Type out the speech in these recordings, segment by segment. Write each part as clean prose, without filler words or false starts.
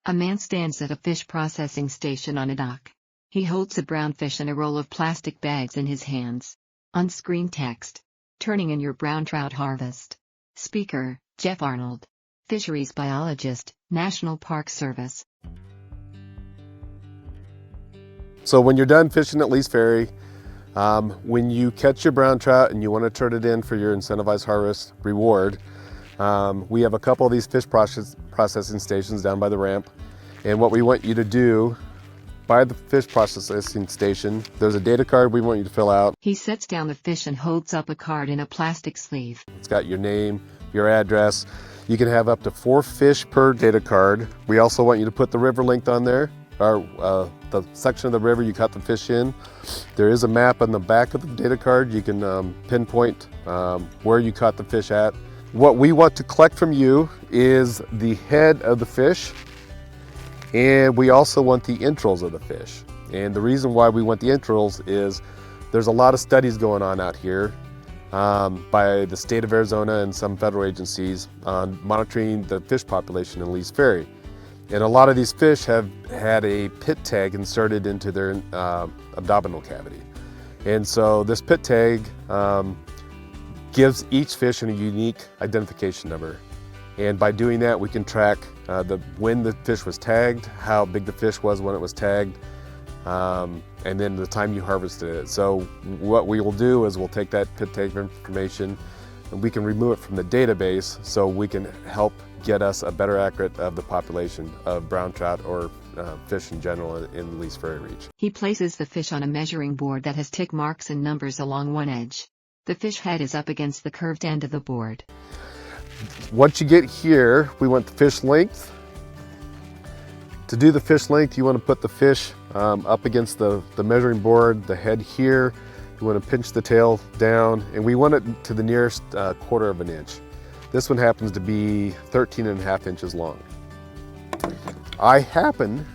A man stands at a fish processing station on a dock. He holds a brown fish and a roll of plastic bags in his hands. On screen text: turning in your brown trout harvest. Speaker: Jeff Arnold, Fisheries Biologist, National Park Service. So when you're done fishing at Lee's Ferry, when you catch your brown trout and you want to turn it in for your incentivized harvest reward, we have a couple of these fish processing stations down by the ramp. And what we want you to do by the fish processing station, there's a data card we want you to fill out. He sets down the fish and holds up a card in a plastic sleeve. It's got your name, your address. You can have up to 4 fish per data card. We also want you to put the river length on there, or the section of the river you caught the fish in. There is a map on the back of the data card. You can pinpoint where you caught the fish at. What we want to collect from you is the head of the fish, and we also want the entrails of the fish. And the reason why we want the entrails is there's a lot of studies going on out here by the state of Arizona and some federal agencies on monitoring the fish population in Lee's Ferry. And a lot of these fish have had a pit tag inserted into their abdominal cavity. And so this pit tag gives each fish a unique identification number. And by doing that, we can track when the fish was tagged, how big the fish was when it was tagged, and then the time you harvested it. So what we will do is we'll take that pit tag information and we can remove it from the database so we can help get us a better accurate of the population of brown trout or fish in general in the Lee's Ferry Reach. He places the fish on a measuring board that has tick marks and numbers along one edge. The fish head is up against the curved end of the board. Once you get here, we want the fish length. To do the fish length, you want to put the fish up against the measuring board, the head here. You want to pinch the tail down, and we want it to the nearest 1/4 of an inch. This one happens to be 13.5 inches long. I happen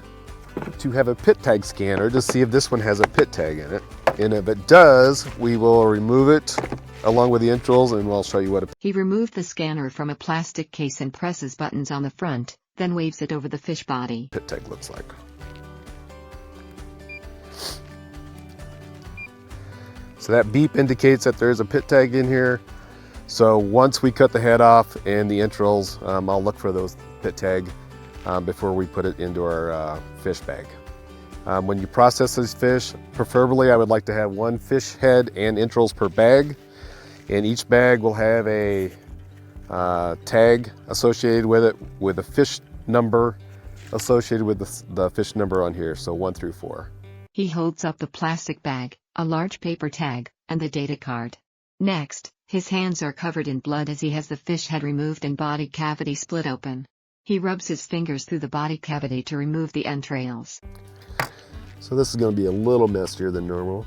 to have a pit tag scanner to see if this one has a pit tag in it. And if it does, we will remove it along with the entrails, and we'll show you what it. He removed the scanner from a plastic case and presses buttons on the front, then waves it over the fish body. Pit tag looks like. So that beep indicates that there is a pit tag in here. So once we cut the head off and the entrails, I'll look for those pit tag before we put it into our fish bag. When you process these fish, preferably I would like to have 1 fish head and entrails per bag, and each bag will have a tag associated with it with a fish number associated with the fish number on here, so 1 through 4. He holds up the plastic bag, a large paper tag, and the data card. Next, his hands are covered in blood as he has the fish head removed and body cavity split open. He rubs his fingers through the body cavity to remove the entrails. So this is going to be a little messier than normal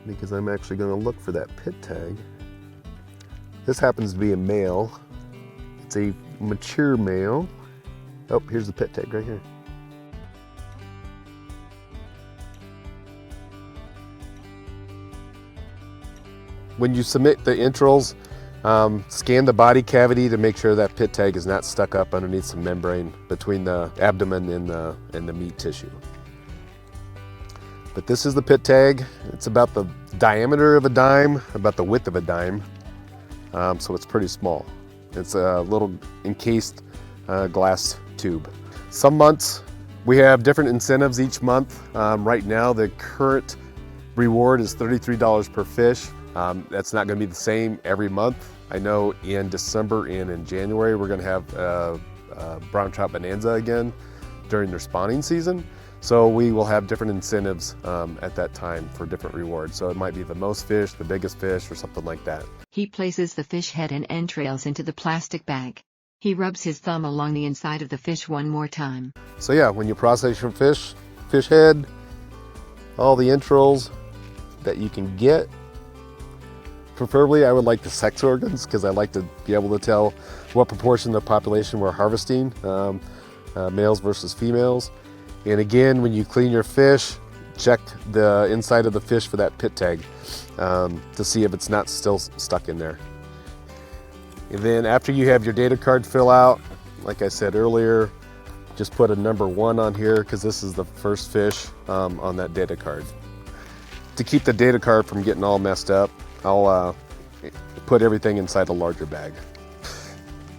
because I'm actually going to look for that pit tag. This happens to be a male. It's a mature male. Oh, here's the pit tag right here. When you submit the entrails, scan the body cavity to make sure that pit tag is not stuck up underneath some membrane between the abdomen and the meat tissue. But this is the pit tag. It's about the diameter of a dime, about the width of a dime, so it's pretty small. It's a little encased glass tube. Some months we have different incentives each month. Right now the current reward is $33 per fish. That's not going to be the same every month. I know in December and in January we're going to have brown trout bonanza again during their spawning season. So we will have different incentives at that time for different rewards. So it might be the most fish, the biggest fish, or something like that. He places the fish head and entrails into the plastic bag. He rubs his thumb along the inside of the fish one more time. So yeah, when you process your fish head, all the entrails that you can get. Preferably, I would like the sex organs because I like to be able to tell what proportion of the population we're harvesting, males versus females. And again, when you clean your fish, check the inside of the fish for that pit tag to see if it's not still stuck in there. And then after you have your data card fill out, like I said earlier, just put a number 1 on here because this is the first fish on that data card. To keep the data card from getting all messed up, I'll put everything inside a larger bag.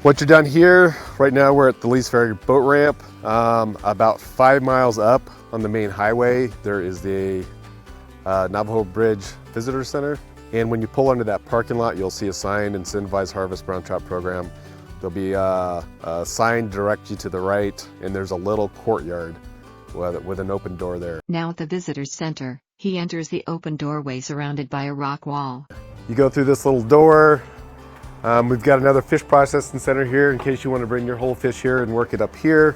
Once you're done here, right now we're at the Lee's Ferry boat ramp. About 5 miles up on the main highway, there is the Navajo Bridge Visitor Center. And when you pull into that parking lot, you'll see a sign, Incentivized Harvest Brown Trout Program. There'll be a sign direct you to the right, and there's a little courtyard with an open door there. Now at the Visitor's Center, he enters the open doorway surrounded by a rock wall. You go through this little door. We've got another fish processing center here in case you want to bring your whole fish here and work it up here.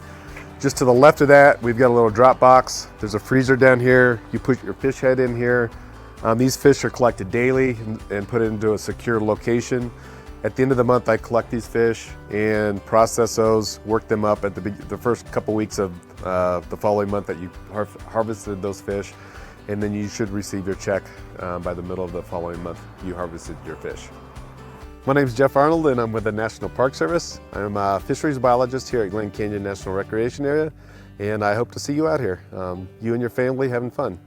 Just to the left of that, we've got a little drop box. There's a freezer down here. You put your fish head in here. These fish are collected daily and put into a secure location. At the end of the month, I collect these fish and process those, work them up at the first couple weeks of the following month that you harvested those fish, and then you should receive your check by the middle of the following month you harvested your fish. My name is Jeff Arnold, and I'm with the National Park Service. I'm a fisheries biologist here at Glen Canyon National Recreation Area, and I hope to see you out here. You and your family having fun.